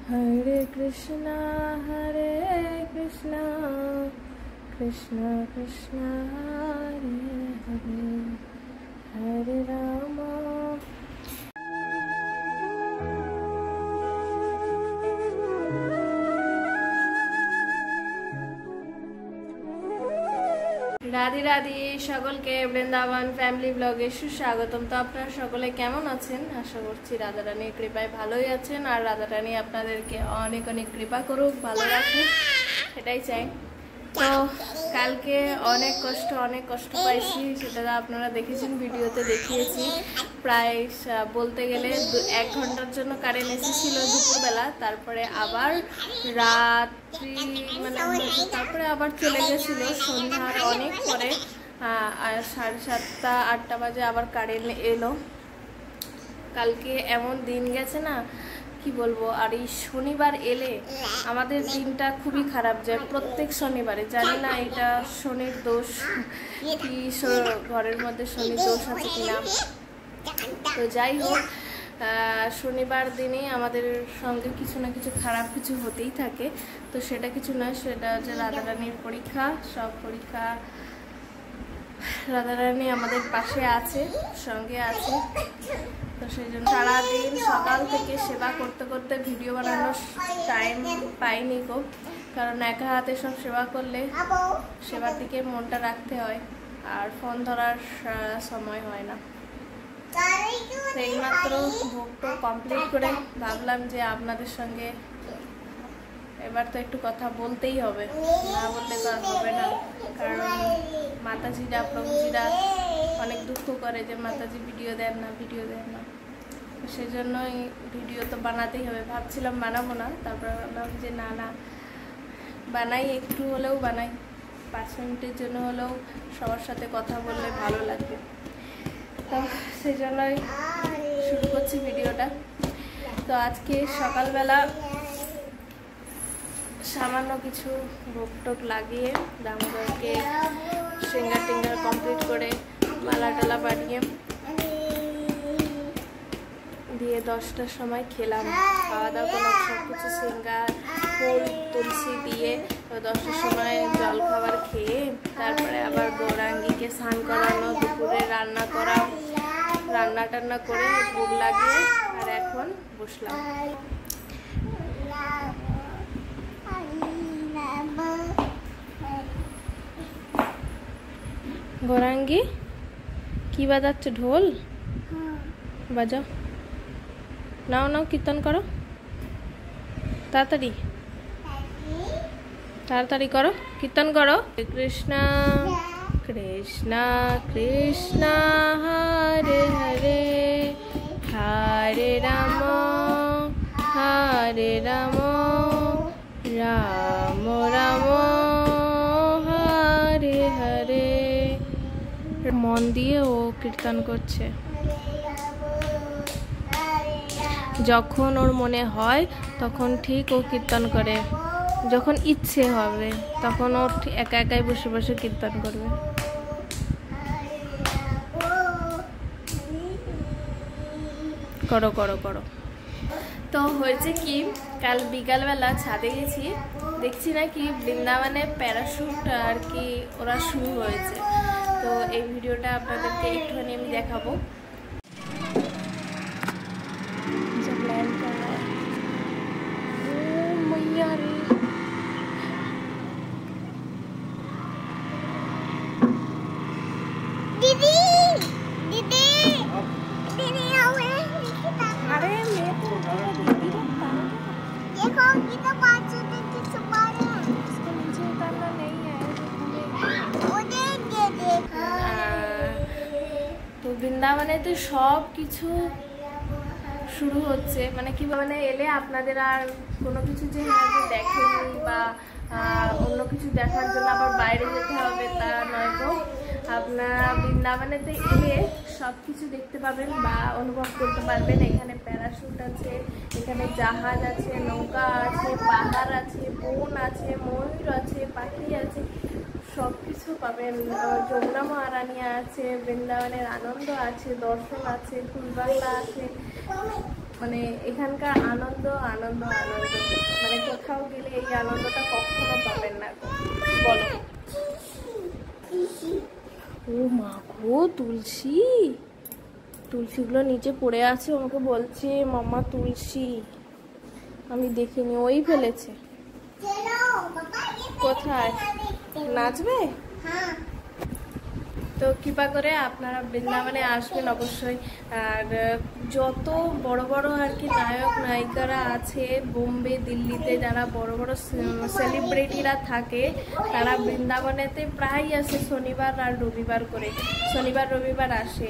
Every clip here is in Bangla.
हरे कृष्णा कृष्णा कृष्णा हरे हरे हरे राम। রাধে রাধে সকলকে বৃন্দাবন ফ্যামিলি ব্লগে সুস্বাগতম। তো আপনারা সকলে কেমন আছেন? আশা করছি রাধা রানীর কৃপায় ভালোই আছেন, আর রাধা রানী আপনাদেরকে অনেক অনেক কৃপা করুক, ভালো রাখুক, এটাই চাই। তো কালকে অনেক কষ্ট পাইছি, সেটা আপনারা দেখেছেন, ভিডিওতে দেখিয়েছি। প্রায় বলতে গেলে 1 ঘন্টার জন্য কারেন্ট এসেছিল দুপুরবেলা, তারপরে আবার রাত্রি তারপরে আবার চলে গেছিল সন্ধ্যার অনেক পরে, 7:30 8টা বাজে আবার কারেন্ট এলো। কালকে এমন দিন গেছে না, কি বলবো। আর এই শনিবার এলে আমাদের দিনটা খুবই খারাপ যায় প্রত্যেক শনিবারে। জানি না এটা শনির দোষ কি, ঘরের মধ্যে শনির দোষ আছে কিনা। তো যাই হোক, শনিবার দিনে আমাদের সঙ্গে কিছু না কিছু খারাপ কিছু হতেই থাকে। তো সেটা কিছু না, সেটা হচ্ছে রাধারানীর পরীক্ষা। সব পরীক্ষা রাধারানী আমাদের পাশে আছে, সঙ্গে আছে। তো সেই জন্য সারাদিন সকাল থেকে সেবা করতে করতে ভিডিও বানানোর টাইম পাইনি গো, কারণ একা হাতে সব সেবা করলে সেবার দিকে মনটা রাখতে হয়, আর ফোন ধরার সময় হয় না। এইমাত্র ভোগটা কমপ্লিট করে ভাবলাম যে আপনাদের সঙ্গে এবার তো একটু কথা বলতেই হবে, না বললে তো আর হবে না। কারণ মাতাজিরা প্রভুজিরা অনেক দুঃখ করে যে মাতাজি ভিডিও দেন না। সেই জন্যই ভিডিও তো বানাতেই হবে। ভাবছিলাম বানাবো না, তারপর ভাবলাম যে না বানাই, একটু হলেও বানাই, 5 মিনিটের জন্য হলেও সবার সাথে কথা বললে ভালো লাগবে। তো সেই জন্যই শুরু করছি ভিডিওটা। তো আজকে সকালবেলা সামান্য কিছু ভোগ টোক লাগিয়ে দামোদরকে সিঙ্গার কমপ্লিট করে মালা টালা বানিয়ে দিয়ে 10টার সময় খেলাম। খাওয়া দাওয়া করলাম, সব কিছু সিঙ্গার ফুল তুলসী দিয়ে 10টার সময় জল খাবার খেয়ে তারপরে আবার গৌরাঙ্গীকে স্নান করানো, দুপুরে রান্না টান্না করে ভোগ লাগিয়ে আর এখন বসলাম। গৌরাঙ্গী কি বাজাচ্ছে? ঢোল বাজাও, নাও কীর্তন করো, তাড়াতাড়ি করো, কীর্তন করো। কৃষ্ণ কৃষ্ণ কৃষ্ণ হরে হরে হরে রাম রাম রাম হরে হরে। মন দিয়ে ও কীর্তন করছে। যখন ওর মনে হয় তখন ঠিক ও কীর্তন করে, যখন ইচ্ছে হবে তখন ও একা একাই বসে বসে কীর্তন করবে। করো করো করো। তো হয়েছে কি, কাল বিকালবেলা ছাদে গেছি, দেখছি না কি বৃন্দাবনে প্যারাশুট আর কি ওরা শুরু হয়েছে। তো এই ভিডিওটা আপনাদেরকে একটুখানি আমি দেখাবো। তো বৃন্দাবনে তো সব কিছু শুরু হচ্ছে, মানে কি মানে এলে আপনাদের আর কোনো কিছু যে দেখেনি বা অন্য কিছু দেখার জন্য আবার বাইরে যেতে হবে তা নয়। তো আপনারা বৃন্দাবনেতে এলে সব কিছু দেখতে পাবেন বা অনুভব করতে পারবেন। এখানে প্যারাশুট আছে, এখানে জাহাজ আছে, নৌকা আছে, পাহাড় আছে, বন আছে, ময়ূর আছে, পাখি আছে, সব কিছু পাবেন। যমুনা মহারানী আছে, বৃন্দাবনের আনন্দ আছে, দর্শন আছে, ফুলবাংলা আছে, মানে এখানকার আনন্দ আনন্দ আনন্দ, মানে কোথাও গেলে এই আনন্দটা কখনো পাবেন না। বলো। ও মা গো, তুলসী, তুলসীগুলো নিচে পড়ে আছে, আমাকে বলছে মাম্মা তুলসী, আমি দেখিনি, ওই ফেলেছে। কোথায় নাচবে? তো কৃপা করে আপনারা বৃন্দাবনে আসবেন অবশ্যই। আর যত বড় বড় আর কি নায়ক নায়িকারা আছে বোম্বে দিল্লিতে, যারা বড় বড় সেলিব্রিটিরা থাকে, তারা বৃন্দাবনেতে প্রায় আসে শনিবার আর রবিবার করে, শনিবার রবিবার আসে।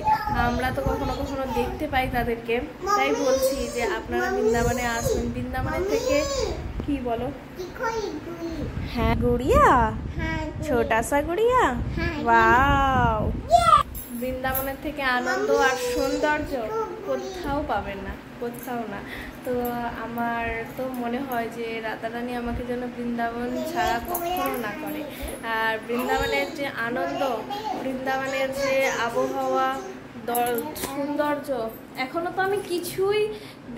আমরা তো কখনো কখনো দেখতে পাই তাদেরকে, তাই বলছি যে আপনারা বৃন্দাবনে আসবেন। বৃন্দাবনের থেকে কি বলো? হ্যাঁ গুড়িয়া, ছোটা সা গুড়িয়া, ওয়াও। বৃন্দাবনের থেকে আনন্দ আর সৌন্দর্য কোথাও পাবেন না, কোথাও না। তো আমার তো মনে হয় যে রাধারানী আমাকে যেন বৃন্দাবন ছাড়া কখনো না করে। আর বৃন্দাবনের যে আনন্দ, বৃন্দাবনের যে আবহাওয়া, সৌন্দর্য, এখনো তো আমি কিছুই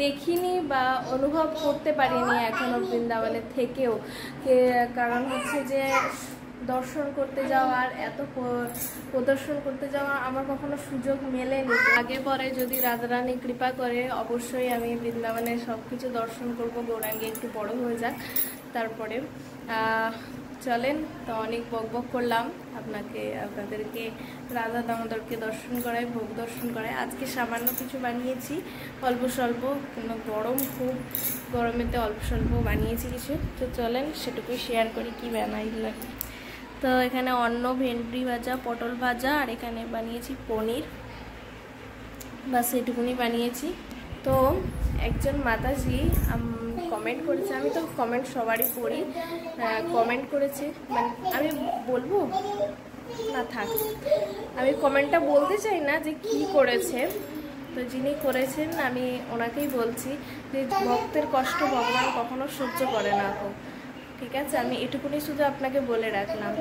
দেখিনি বা অনুভব করতে পারিনি এখনো বৃন্দাবনের থেকেও। কারণ হচ্ছে যে দর্শন করতে যাওয়ার, এত প্রদর্শন করতে যাওয়ার আমার কখনো সুযোগ মেলেনি। আগে পরে যদি রাধারানী কৃপা করে অবশ্যই আমি বৃন্দাবনের সব কিছু দর্শন করব। গৌরাঙ্গী একটু বড় হয়ে যাক, তারপরে চলেন। তো অনেক বকবক করলাম, আপনাদেরকে রাধা দামোদরকে দর্শন করাই, ভোগ দর্শন করাই। আজকে সামান্য কিছু বানিয়েছি, অল্প স্বল্প, কোনো গরম, খুব গরমেতে অল্প স্বল্প বানিয়েছি কিছু। তো চলেন সেটুকুই শেয়ার করি কি বানাইলাম। তো এখানে অন্ন, ভেন্ডি ভাজা, পটল ভাজা, আর এখানে বানিয়েছি পনির, বাস এটুকুনি বানিয়েছি। তো একজন মাতাজি কমেন্ট করেছে, আমি তো কমেন্ট সবারই পড়ি, কমেন্ট করেছে, মানে আমি বলবো না, থাক, আমি কমেন্টটা বলতে চাই না যে কি করেছে। তো যিনি করেছেন আমি ওনাকেই বলছি যে ভক্তের কষ্ট ভগবান কখনো সহ্য করে না গো, ঠিক আছে? আমি এটুকুনি শুধু আপনাকে বলে রাখলাম,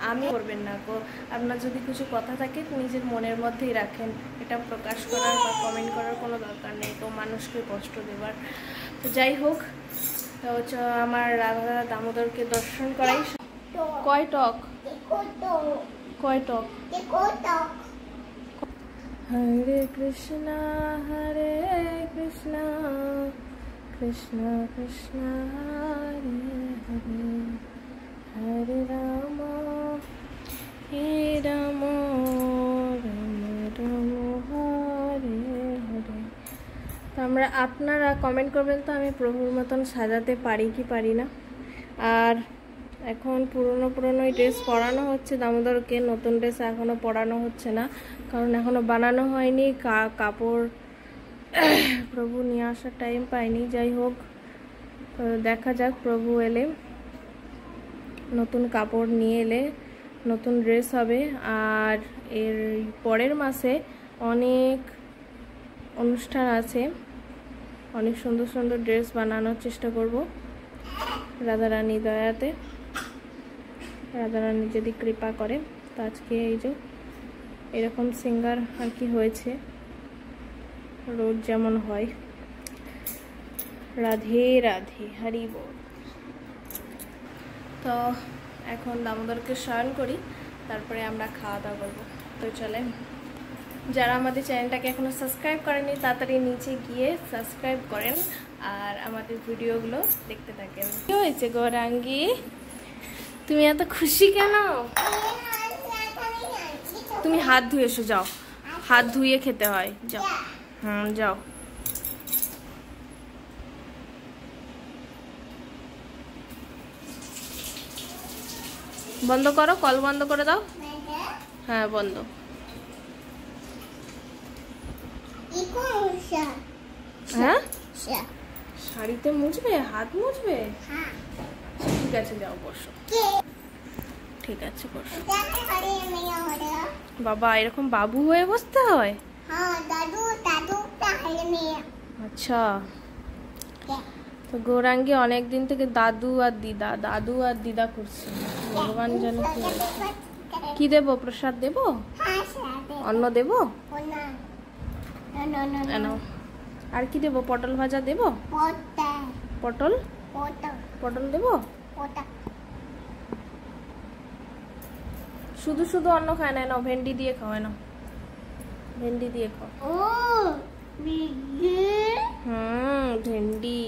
আমি করবেন না গো। আপনার যদি কিছু কথা থাকে নিজের মনের মধ্যেই রাখেন, এটা প্রকাশ করার বা কমেন্ট করার কোনো দরকার নেই তো মানুষকে কষ্ট দেওয়ার। তো যাই হোক, তো আমার রাধা দামোদরকে দর্শন করাই। কয় টক, কয় টক। হরে কৃষ্ণ হরে কৃষ্ণ, কৃষ্ণ কৃষ্ণ হরে হরে, হরে রাম হে রাম, রাম রাম হরে হরে। তো আপনারা কমেন্ট করবেন তো আমি প্রভুর মতন সাজাতে পারি কি পারি না। আর এখন পুরনো ড্রেস পরানো হচ্ছে দামোদরকে, নতুন ড্রেস এখনও পরানো হচ্ছে না, কারণ এখনও বানানো হয়নি, কাপড় প্রভু নিয়ে আসার টাইম পাইনি। যাই হোক, দেখা যাক, প্রভু এলে, নতুন কাপড় নিয়ে এলে নতুন ড্রেস হবে। আর এর পরের মাসে অনেক অনুষ্ঠান আছে, অনেক সুন্দর সুন্দর ড্রেস বানানোর চেষ্টা করব রাধারানী দয়াতে, রাধারানী যদি কৃপা করে। তো আজকে এই যে এরকম সিঙ্গার আর কি হয়েছে, রোজ যেমন হয়। রাধে রাধে, হরি বল। তো এখন দামোদরকে শয়ন করি, তারপরে আমরা খাওয়া দাওয়া করবো। তো চলেন, যারা আমাদের চ্যানেলটাকে এখনো সাবস্ক্রাইব করেনি তাড়াতাড়ি নিচে গিয়ে সাবস্ক্রাইব করেন আর আমাদের ভিডিওগুলো দেখতে থাকেন। কি হয়েছে গৌরাঙ্গী, তুমি এত খুশি কেন? তুমি হাত ধুয়ে এসো, যাও, হাত ধুয়ে খেতে হয়, যাও। যাও। বন্ধ করো, কল বন্ধ করে দাও। হ্যাঁ বন্ধ। হ্যাঁ, শাড়িতে মুছবে, হাত মুছবে? ঠিক আছে, যাও বসো। ঠিক আছে বসো। বাবা, এরকম বাবু হয়ে বসতে হয়? আচ্ছা। তো গৌরাঙ্গী অনেকদিন থেকে দাদু আর দিদা করছে, ভগবান জানে কি দেবো, প্রসাদ দেবো, অন্ন দেবো? আর কি দেবো? পটল ভাজা দেবো? পটল পটল দেবো? শুধু শুধু অন্য খায় না, নাও ভেন্ডি দিয়ে খাও, নাও ভেন্ডি দিয়ে খাও। ভেন্ডি,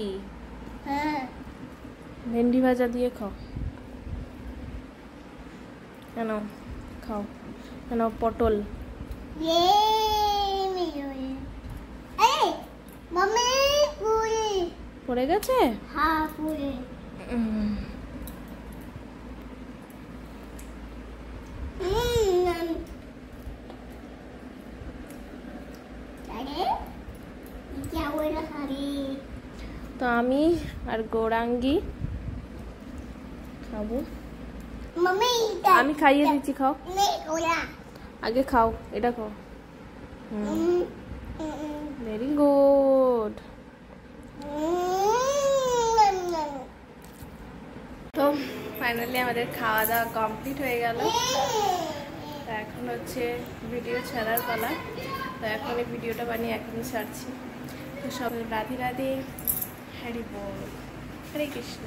ভেন্ডি ভাজা দিয়ে খাও। কেন খাও? কেন পটল? পড়ে গেছে? তো আমি আর গৌরাঙ্গি খাবো। আমি খাইয়ে দিচ্ছি, খাও আগে, খাও এটা খাও। Very good. তো ফাইনালি আমাদের খাওয়া দাওয়া কমপ্লিট হয়ে গেল। তো এখন হচ্ছে ভিডিও ছাড়ার পালা। তো এখন এই ভিডিওটা বানিয়ে এখনই ছাড়ছি। তো সব রাধে রাধে, হরি বল, হরে কৃষ্ণ।